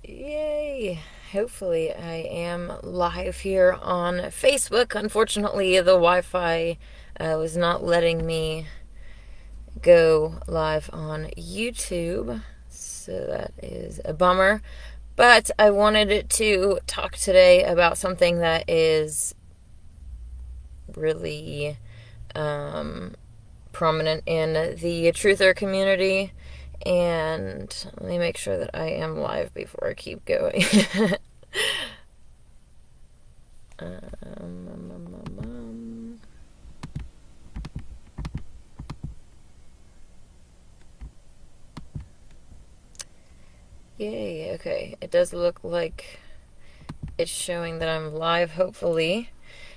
Yay! Hopefully, I am live here on Facebook. Unfortunately, the Wi Fi was not letting me go live on YouTube, so that is a bummer. But I wanted to talk today about something that is really prominent in the truther community. And let me make sure that I am live before I keep going. um, um, um, um. Yay, okay. It does look like it's showing that I'm live, hopefully.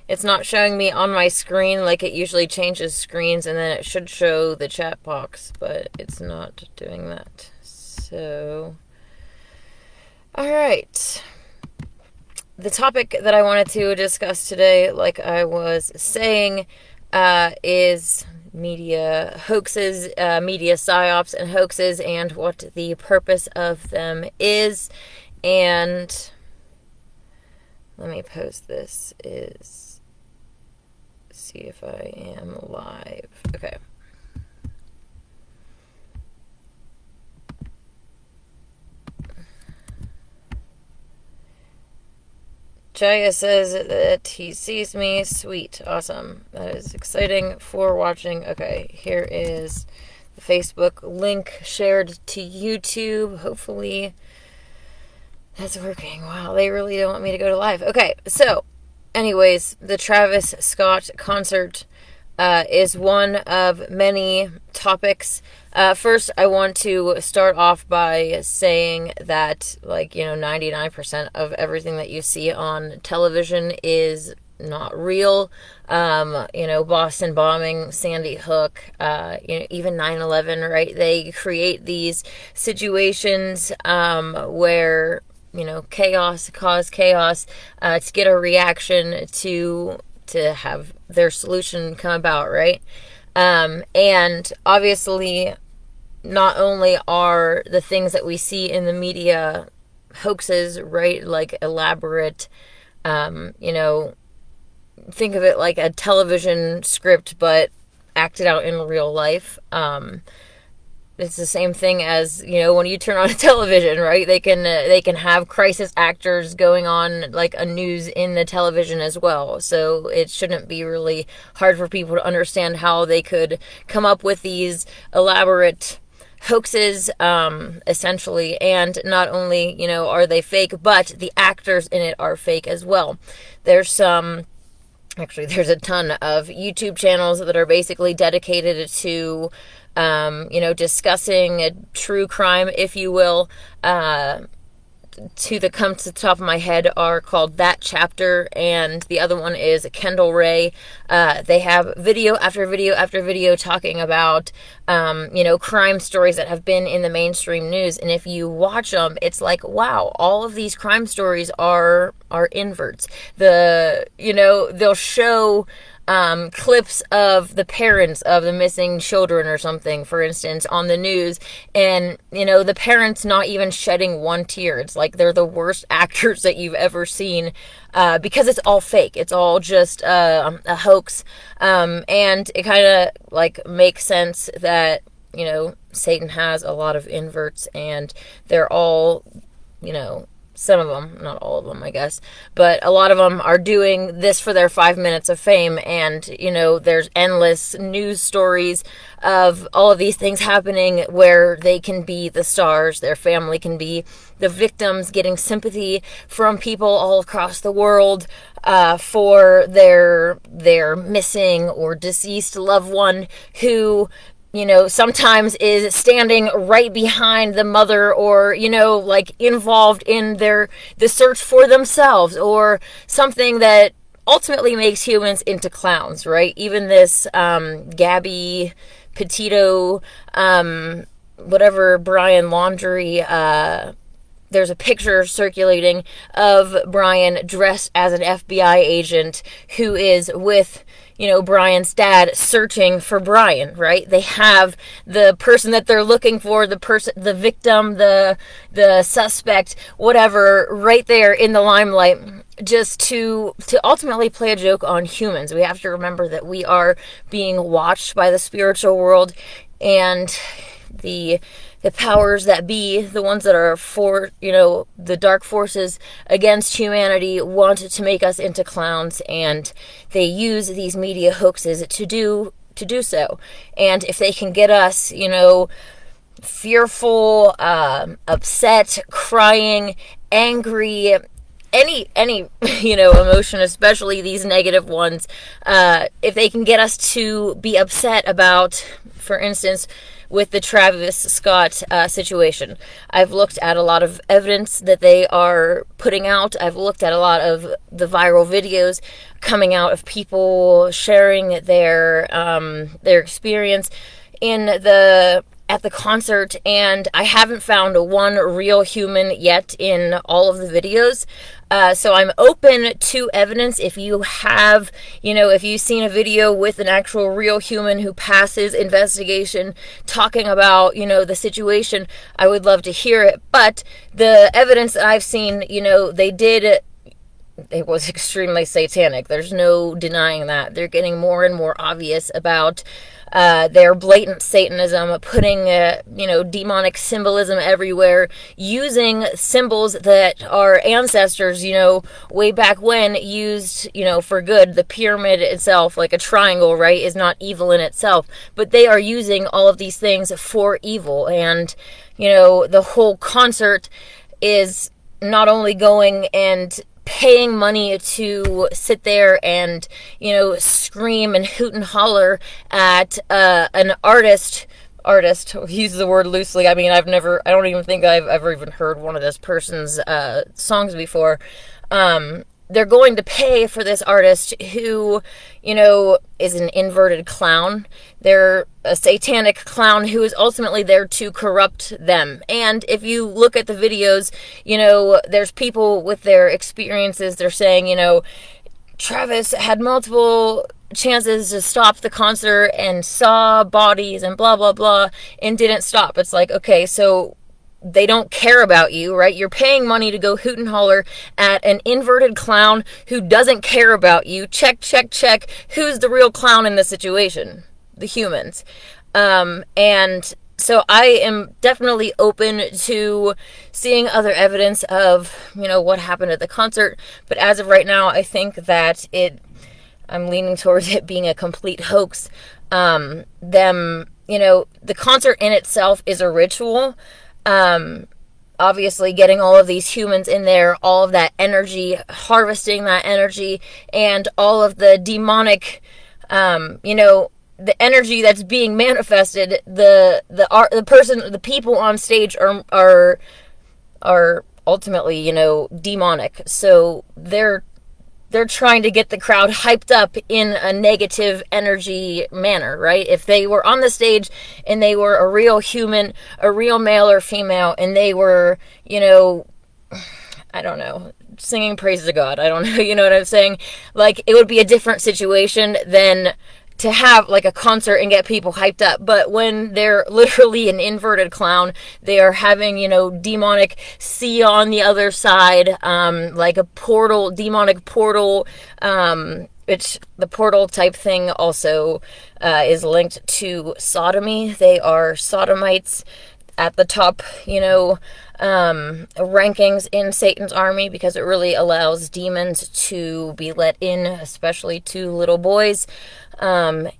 It's not showing me on my screen like it usually changes screens, and then it should show the chat box, but it's not doing that. So, alright. The topic that I wanted to discuss today, like I was saying, is media hoaxes, media psyops and hoaxes, and what the purpose of them is. And let me post this. See if I am live. Okay. Jaya says that he sees me. Sweet. Awesome. That is exciting for watching. Okay, here is the Facebook link shared to YouTube. Hopefully that's working. Wow, they really don't want me to go to live. Okay, so anyways, the Travis Scott concert is one of many topics. First, I want to start off by saying that, 99% of everything that you see on television is not real. Boston bombing, Sandy Hook, even 9/11, right? They create these situations where cause chaos to get a reaction to have their solution come about, right? And obviously, not only are the things that we see in the media hoaxes, right? Like elaborate, think of it like a television script, but acted out in real life. It's the same thing as, when you turn on a television, right? They can have crisis actors going on like a news in the television as well. So it shouldn't be really hard for people to understand how they could come up with these elaborate hoaxes, essentially. And not only, are they fake, but the actors in it are fake as well. There's a ton of YouTube channels that are basically dedicated to discussing a true crime, if you will. Two that come to the top of my head are called That Chapter, and the other one is Kendall Ray. They have video after video after video talking about, crime stories that have been in the mainstream news. And if you watch them, it's like, wow, all of these crime stories are inverts. They'll show clips of the parents of the missing children or something, for instance, on the news, and the parents not even shedding one tear. It's like they're the worst actors that you've ever seen, because it's all fake. It's all just a hoax, and it kind of makes sense that Satan has a lot of inverts, and they're all some of them, not all of them, I guess, but a lot of them are doing this for their 5 minutes of fame. And, there's endless news stories of all of these things happening where they can be the stars, their family can be the victims, getting sympathy from people all across the world for their missing or deceased loved one who sometimes is standing right behind the mother, or, involved in the search for themselves, or something that ultimately makes humans into clowns, right? Even this, Gabby Petito, whatever, Brian Laundrie, there's a picture circulating of Brian dressed as an FBI agent who is with, Brian's dad searching for Brian, right? They have the person that they're looking for, the victim, the suspect, whatever, right there in the limelight, just to ultimately play a joke on humans. We have to remember that we are being watched by the spiritual world, and the powers that be, the ones that are for, the dark forces against humanity, want to make us into clowns, and they use these media hoaxes to do so. And if they can get us, fearful, upset, crying, angry, any emotion, especially these negative ones, if they can get us to be upset about, for instance, with the Travis Scott situation. I've looked at a lot of evidence that they are putting out. I've looked at a lot of the viral videos coming out of people sharing their experience at the concert, and I haven't found one real human yet in all of the videos. So I'm open to evidence. If you have, if you've seen a video with an actual real human who passes investigation talking about, the situation, I would love to hear it. But the evidence that I've seen, it was extremely satanic. There's no denying that. They're getting more and more obvious about their blatant Satanism, putting, demonic symbolism everywhere, using symbols that our ancestors, way back when used, for good. The pyramid itself, like a triangle, right, is not evil in itself, but they are using all of these things for evil. And, the whole concert is not only going and paying money to sit there and, scream and hoot and holler at an artist, use the word loosely. I mean, I don't even think I've ever even heard one of this person's songs before. They're going to pay for this artist who, is an inverted clown. They're a satanic clown who is ultimately there to corrupt them. And if you look at the videos, there's people with their experiences. They're saying, Travis had multiple chances to stop the concert and saw bodies and blah, blah, blah, and didn't stop. It's like, okay, so they don't care about you, right? You're paying money to go hoot and holler at an inverted clown who doesn't care about you. Check, check, check. Who's the real clown in the situation? The humans. And so I am definitely open to seeing other evidence of, what happened at the concert. But as of right now, I think that I'm leaning towards it being a complete hoax. The concert in itself is a ritual. Obviously getting all of these humans in there, all of that energy, harvesting that energy, and all of the demonic, the energy that's being manifested, the people on stage are ultimately, demonic. So they're trying to get the crowd hyped up in a negative energy manner, right? If they were on the stage and they were a real human, a real male or female, and they were, I don't know, singing praise to God, I don't know, you know what I'm saying? Like, it would be a different situation than to have like a concert and get people hyped up. But when they're literally an inverted clown, they are having, demonic sea on the other side, like a portal, demonic portal, which the portal type thing also is linked to sodomy. They are sodomites at the top, rankings in Satan's army, because it really allows demons to be let in, especially to little boys. So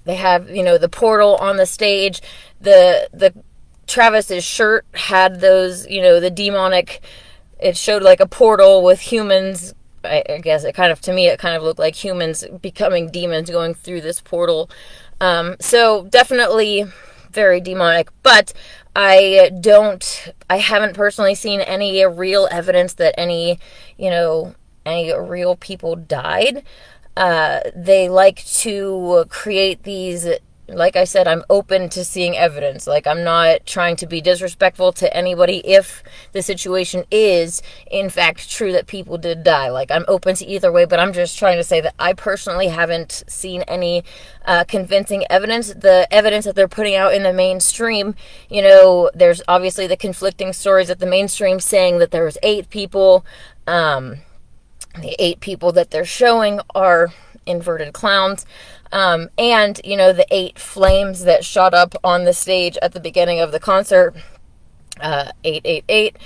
they have, the portal on the stage. The Travis's shirt had those, the demonic, it showed like a portal with humans. I guess it kind of looked like humans becoming demons going through this portal. So definitely very demonic, but I haven't personally seen any real evidence that any real people died. They like to create these like I said, I'm open to seeing evidence. Like, I'm not trying to be disrespectful to anybody if the situation is, in fact, true that people did die. Like, I'm open to either way, but I'm just trying to say that I personally haven't seen any convincing evidence. The evidence that they're putting out in the mainstream, you know, there's obviously the conflicting stories at the mainstream saying that there was 8 people. The 8 people that they're showing are inverted clowns. And, you know, the 8 flames that shot up on the stage at the beginning of the concert, 888.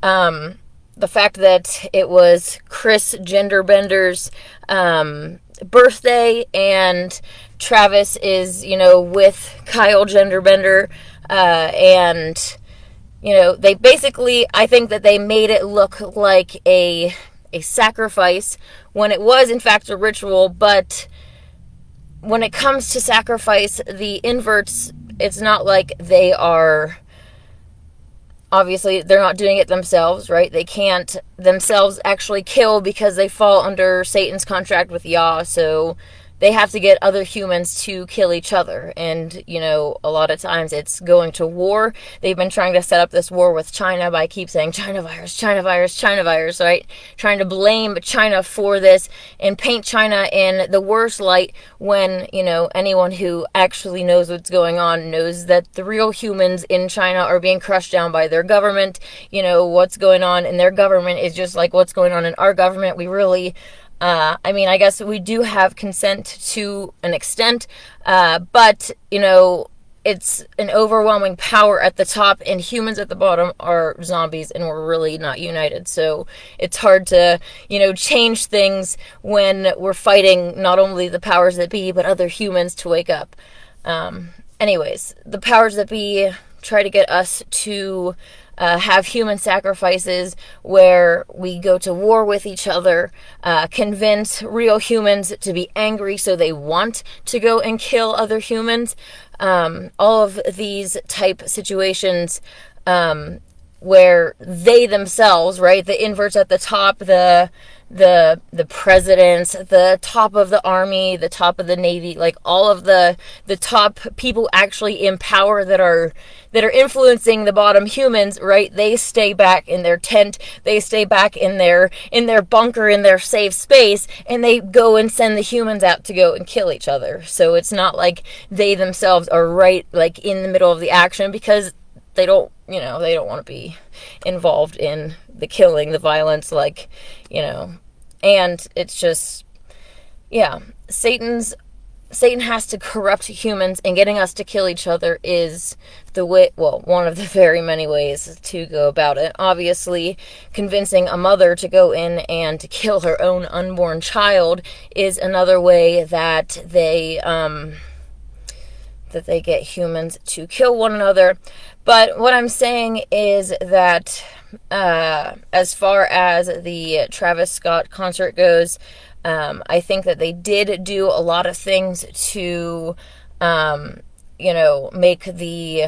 The fact that it was Chris Genderbender's birthday, and Travis is, you know, with Kyle Genderbender, and, you know, they basically, I think that they made it look like a sacrifice when it was, in fact, a ritual. But when it comes to sacrifice, the inverts, it's not like they are, obviously, they're not doing it themselves, right? They can't themselves actually kill because they fall under Satan's contract with Yah, so they have to get other humans to kill each other. And, you know, a lot of times it's going to war. They've been trying to set up this war with China by keep saying China virus, China virus, China virus, right? Trying to blame China for this and paint China in the worst light when, you know, anyone who actually knows what's going on knows that the real humans in China are being crushed down by their government. You know, what's going on in their government is just like what's going on in our government. We really... I mean, I guess we do have consent to an extent, but, you know, it's an overwhelming power at the top, and humans at the bottom are zombies, and we're really not united. So it's hard to, you know, change things when we're fighting not only the powers that be, but other humans to wake up. Anyways, the powers that be try to get us to have human sacrifices where we go to war with each other, convince real humans to be angry so they want to go and kill other humans. All of these type situations where they themselves, right, the inverts at the top, the presidents, the top of the army, the top of the navy, like all of the top people actually in power that are influencing the bottom humans, right? They stay back in their tent, they stay back in their bunker, in their safe space, and they go and send the humans out to go and kill each other. So it's not like they themselves are right, like, in the middle of the action, because they don't want to be involved in the killing, the violence, like, you know. And it's just, yeah, Satan has to corrupt humans, and getting us to kill each other is the way, well, one of the very many ways to go about it. Obviously, convincing a mother to go in and to kill her own unborn child is another way that they get humans to kill one another. But what I'm saying is that as far as the Travis Scott concert goes, I think that they did do a lot of things to, you know, make the...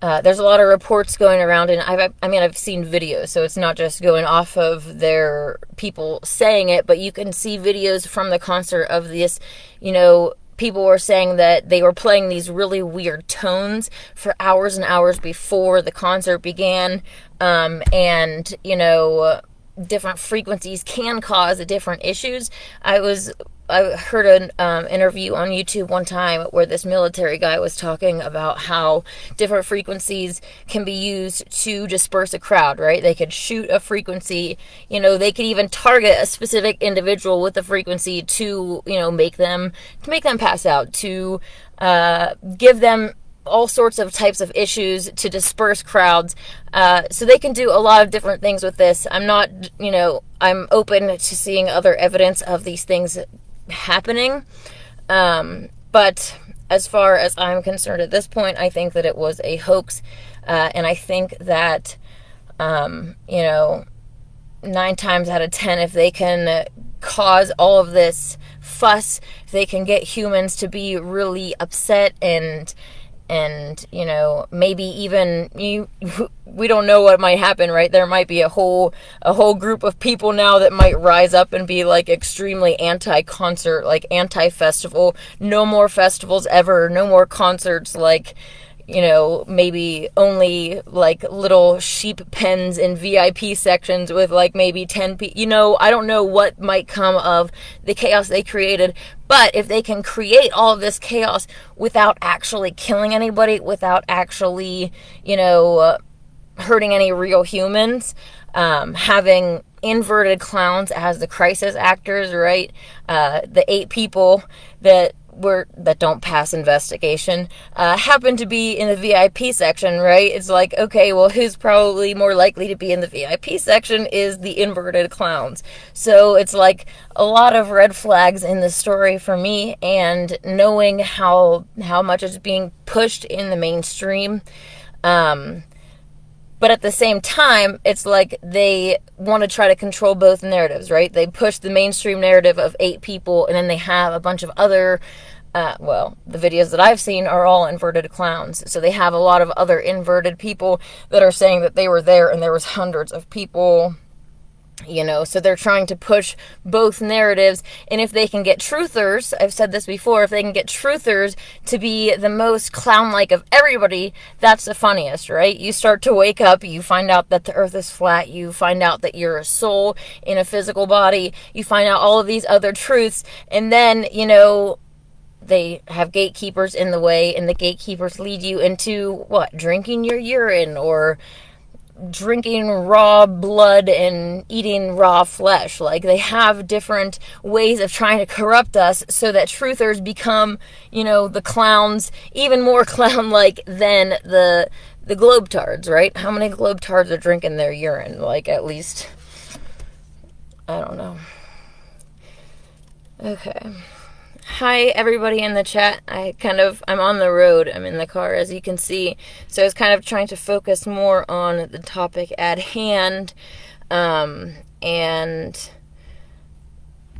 there's a lot of reports going around, and I've seen videos, so it's not just going off of their people saying it, but you can see videos from the concert of this, you know. People were saying that they were playing these really weird tones for hours and hours before the concert began. And, you know, different frequencies can cause different issues. I heard an interview on YouTube one time where this military guy was talking about how different frequencies can be used to disperse a crowd, right? They could shoot a frequency, you know, they could even target a specific individual with the frequency to, you know, make them pass out, to give them all sorts of types of issues, to disperse crowds. So they can do a lot of different things with this. I'm not, you know, I'm open to seeing other evidence of these things happening. But as far as I'm concerned at this point, I think that it was a hoax. And I think that, you know, 9 times out of 10, if they can cause all of this fuss, if they can get humans to be really upset and and you know, maybe even we don't know what might happen, right? There might be a whole group of people now that might rise up and be like extremely anti-concert, like anti-festival. No more festivals ever, no more concerts, like, you know, maybe only like little sheep pens in VIP sections with like maybe 10 people. You know, I don't know what might come of the chaos they created, but if they can create all of this chaos without actually killing anybody, without actually, you know, hurting any real humans, having inverted clowns as the crisis actors, right? The 8 people that don't pass investigation happen to be in the VIP section, right? It's like, okay, well, who's probably more likely to be in the VIP section is the inverted clowns. So it's like a lot of red flags in the story for me, and knowing how much is being pushed in the mainstream. But at the same time, it's like they want to try to control both narratives, right? They push the mainstream narrative of 8 people, and then they have a bunch of other, well, the videos that I've seen are all inverted clowns. So they have a lot of other inverted people that are saying that they were there and there was hundreds of people. You know, so they're trying to push both narratives, and if they can get truthers, I've said this before, if they can get truthers to be the most clown-like of everybody, that's the funniest, right? You start to wake up, you find out that the earth is flat, you find out that you're a soul in a physical body, you find out all of these other truths, and then, you know, they have gatekeepers in the way, and the gatekeepers lead you into, what, drinking your urine, or drinking raw blood and eating raw flesh. Like, they have different ways of trying to corrupt us so that truthers become, you know, the clowns, even more clown-like than the globetards, right? How many globetards are drinking their urine? Like, at least, I don't know. Okay. Hi, everybody in the chat. I'm on the road. I'm in the car, as you can see. So I was kind of trying to focus more on the topic at hand. And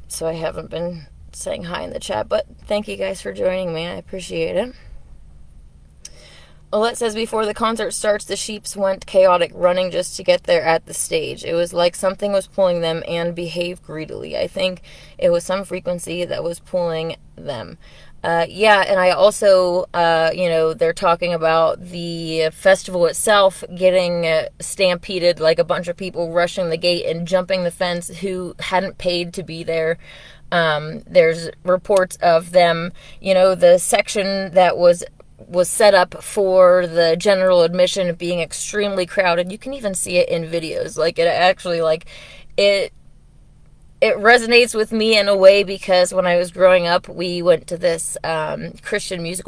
so I haven't been saying hi in the chat. But thank you guys for joining me. I appreciate it. Olette says, before the concert starts, the sheeps went chaotic, running just to get there at the stage. It was like something was pulling them and behaved greedily. I think it was some frequency that was pulling them. Yeah, and I also, you know, they're talking about the festival itself getting stampeded, like a bunch of people rushing the gate and jumping the fence who hadn't paid to be there. There's reports of them, you know, the section that was set up for the general admission being extremely crowded. You can even see it in videos. Like, it actually, like, it resonates with me in a way, because when I was growing up, we went to this Christian music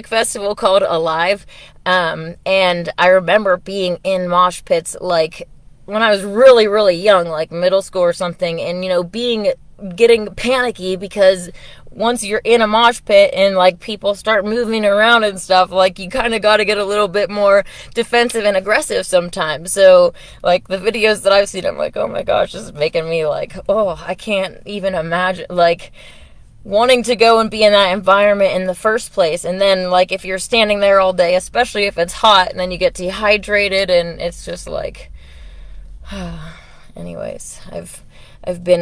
festival called Alive, and I remember being in mosh pits, like, when I was really, really young, like middle school or something, and, you know, getting panicky, because once you're in a mosh pit and like people start moving around and stuff, like, you kind of got to get a little bit more defensive and aggressive sometimes. So like the videos that I've seen, I'm like, oh my gosh, this is making me like, oh, I can't even imagine, like, wanting to go and be in that environment in the first place. And then, like, if you're standing there all day, especially if it's hot, and then you get dehydrated, and it's just like, anyways, I've been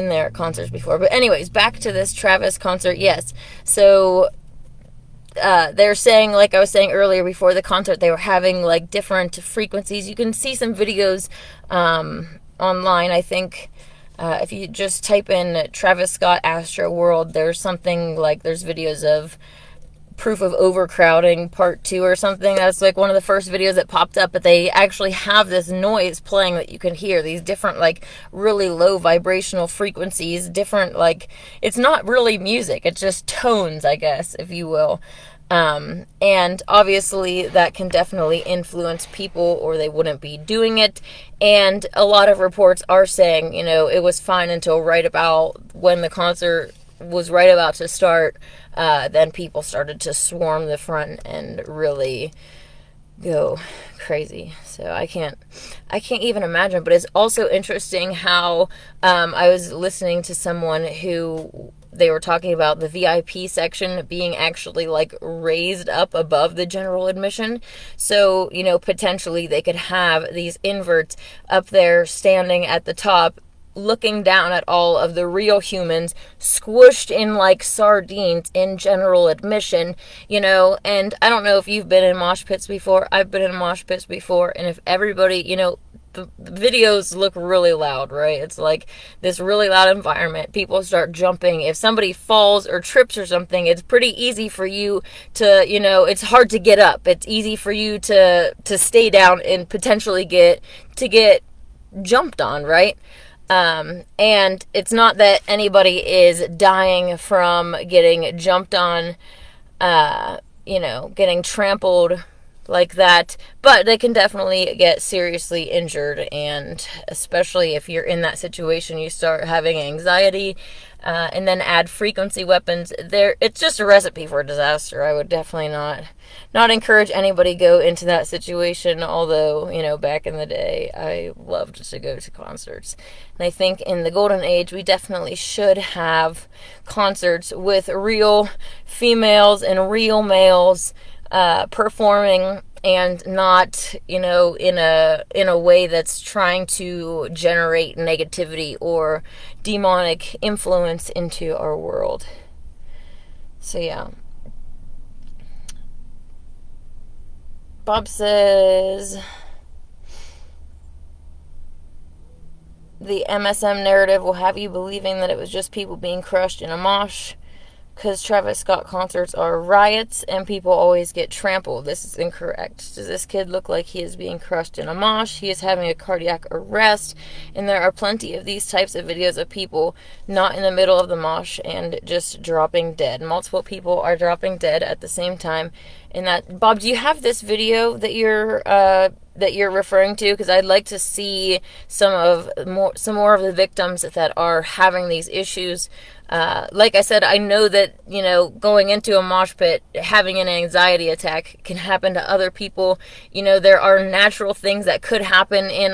there at concerts before. But anyways, back to this Travis concert. Yes. So they're saying, like I was saying earlier before the concert, they were having like different frequencies. You can see some videos online, I think. If you just type in Travis Scott Astro World, there's videos of proof of overcrowding part 2 or something. That's like one of the first videos that popped up, but they actually have this noise playing that you can hear, these different like really low vibrational frequencies, different, like, it's not really music, it's just tones, I guess, if you will. And obviously that can definitely influence people, or they wouldn't be doing it. And a lot of reports are saying, you know, it was fine until right about when the concert was right about to start. Then people started to swarm the front and really go crazy. So I can't even imagine. But it's also interesting how I was listening to someone who they were talking about the VIP section being actually like raised up above the general admission. So, potentially they could have these inverts up there standing at the top, looking down at all of the real humans squished in like sardines in general admission, and I don't know if you've been in mosh pits before. I've been in mosh pits before, and if everybody, the videos look really loud, right? It's like this really loud environment. People start jumping. If somebody falls or trips or something, it's pretty easy for you to, it's hard to get up. It's easy for you to stay down and potentially get jumped on, right? And it's not that anybody is dying from getting jumped on, getting trampled like that, but they can definitely get seriously injured, and especially if you're in that situation, you start having anxiety, and then add frequency weapons. It's just a recipe for disaster. I would definitely not encourage anybody go into that situation, although, back in the day, I loved to go to concerts. And I think in the golden age, we definitely should have concerts with real females and real males performing, and not, in a way that's trying to generate negativity or demonic influence into our world. So yeah. Bob says the MSM narrative will have you believing that it was just people being crushed in a mosh, because Travis Scott concerts are riots and people always get trampled. This is incorrect. Does this kid look like he is being crushed in a mosh? He is having a cardiac arrest, and there are plenty of these types of videos of people not in the middle of the mosh and just dropping dead. Multiple people are dropping dead at the same time. And that, Bob, do you have this video that you're referring to? Because I'd like to see some more of the victims that are having these issues. Like I said, I know that, going into a mosh pit, having an anxiety attack can happen to other people. There are natural things that could happen in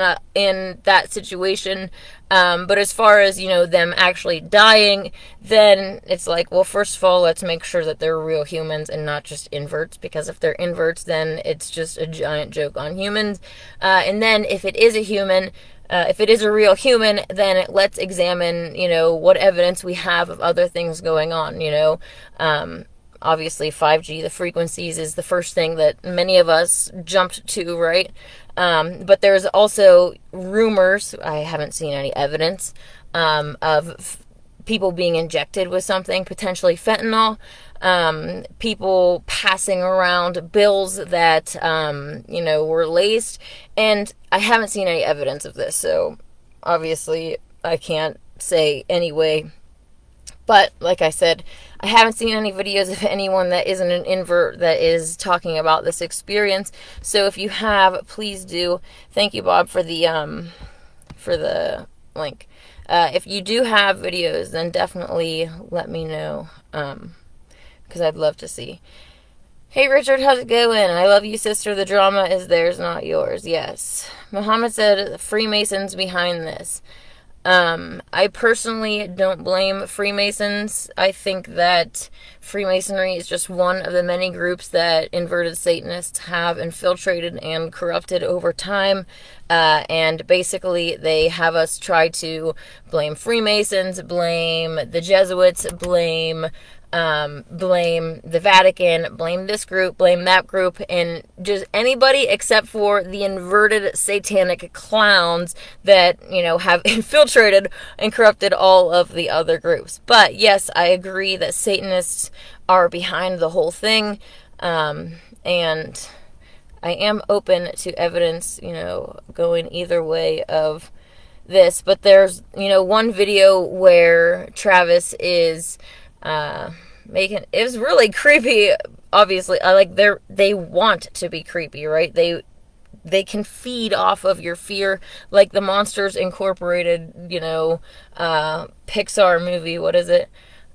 that situation. But as far as, them actually dying, then it's like, well, first of all, let's make sure that they're real humans and not just inverts, because if they're inverts, then it's just a giant joke on humans. And then if it is a human, if it is a real human, then let's examine, what evidence we have of other things going on, Obviously, 5G, the frequencies, is the first thing that many of us jumped to, right? But there's also rumors, I haven't seen any evidence, of people being injected with something, potentially fentanyl, people passing around bills that, were laced, and I haven't seen any evidence of this, so obviously I can't say anyway. But like I said, I haven't seen any videos of anyone that isn't an invert that is talking about this experience. So if you have, please do. Thank you, Bob, for the link. If you do have videos, then definitely let me know, because I'd love to see. Hey, Richard, how's it going? I love you, sister. The drama is theirs, not yours. Yes. Muhammad said, Freemasons behind this. I personally don't blame Freemasons. I think that Freemasonry is just one of the many groups that inverted Satanists have infiltrated and corrupted over time. And basically they have us try to blame Freemasons, blame the Jesuits, blame the Vatican, blame this group, blame that group, and just anybody except for the inverted satanic clowns that, have infiltrated and corrupted all of the other groups. But yes, I agree that Satanists are behind the whole thing, and I am open to evidence, going either way of this. But there's, one video where Travis is it was really creepy. Obviously, they want to be creepy, right? They can feed off of your fear, like the Monsters Incorporated, Pixar movie. What is it?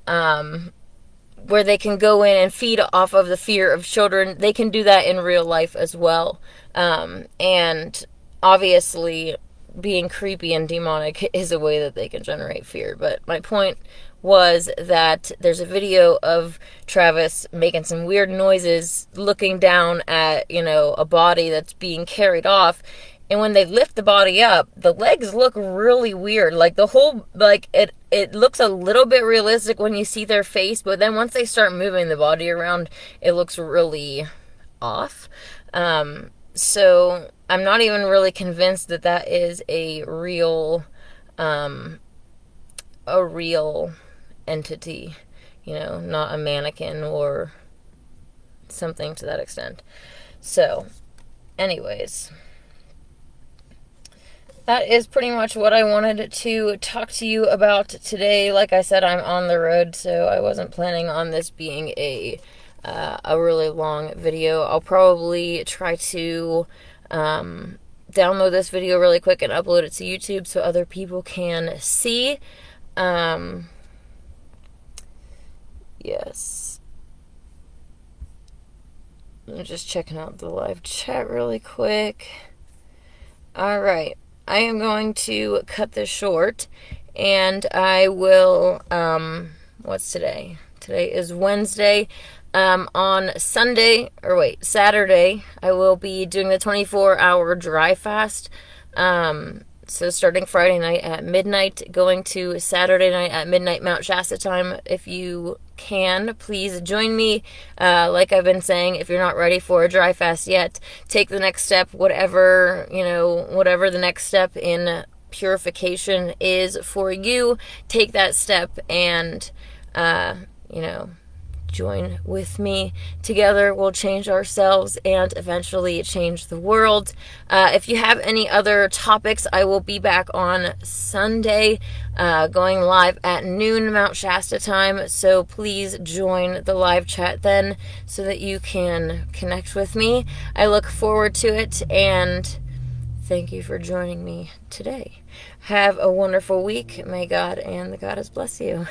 Where they can go in and feed off of the fear of children. They can do that in real life as well. And obviously, being creepy and demonic is a way that they can generate fear. But my point was that there's a video of Travis making some weird noises looking down at, a body that's being carried off. And when they lift the body up, the legs look really weird. Like the whole, it looks a little bit realistic when you see their face, but then once they start moving the body around, it looks really off. So I'm not even really convinced that that is a real entity, not a mannequin or something to that extent. So, anyways, that is pretty much what I wanted to talk to you about today. Like I said, I'm on the road, so I wasn't planning on this being a really long video. I'll probably try to download this video really quick and upload it to YouTube so other people can see. Yes. I'm just checking out the live chat really quick. Alright. I am going to cut this short, and I will, what's today? Today is Wednesday. On Saturday, I will be doing the 24-hour dry fast. So starting Friday night at midnight, going to Saturday night at midnight Mount Shasta time. If you can, please join me. Like I've been saying, if you're not ready for a dry fast yet, take the next step, whatever the next step in purification is for you. Take that step and, join with me. Together we'll change ourselves and eventually change the world. If you have any other topics, I will be back on Sunday, going live at noon Mount Shasta time. So please join the live chat then so that you can connect with me. I look forward to it, and thank you for joining me today. Have a wonderful week. May God and the Goddess bless you.